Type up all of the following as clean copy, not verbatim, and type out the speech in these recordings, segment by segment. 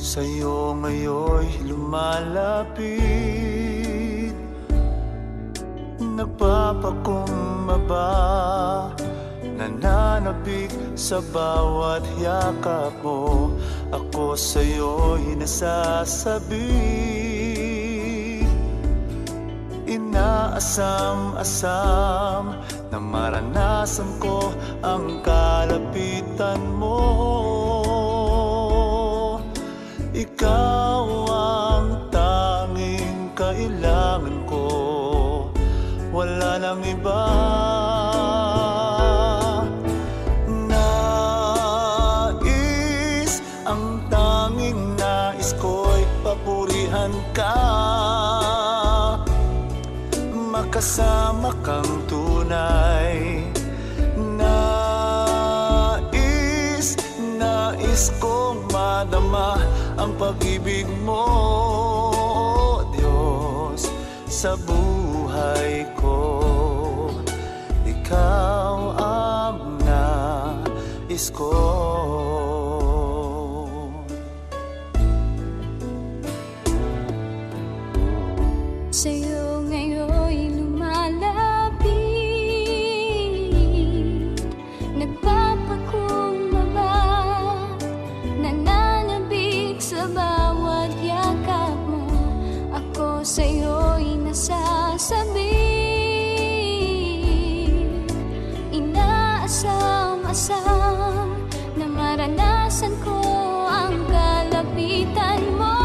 Sa'yo ngayon'y lumalapit, nagpapakumbaba, nananabik sa bawat yakap mo. Ako sa'yo'y nasasabi, inaasam-asam na maranasan ko ang kalapitan mo. Ikaw ang tanging kailangan ko, wala nang iba. Ang tanging nais ko'y papurihan ka, makasama kang tunay. Nais kong madama ang pag-ibig mo, Diyos, sa buhay ko. Ikaw ang nais ko. Sa'yo ngayon'y lumalapit, nagpapakumbaba, nananabik sa bawat yakap mo. Ako sa'yo'y nasasabik, inaasam-asam na maranasan ko ang kalapitan mo.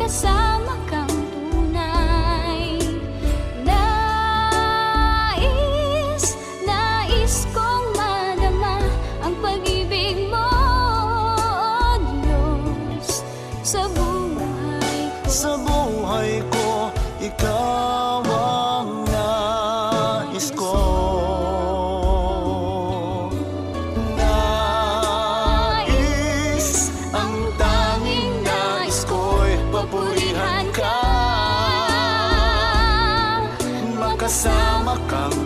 Kasama kang tunay. Nais kong madama ang pag-ibig mo, Diyos, sa buhay ko. Sa buhay ko, ikaw ang nais ko. Ang tanging nais ko'y papurihan ka, makasama kang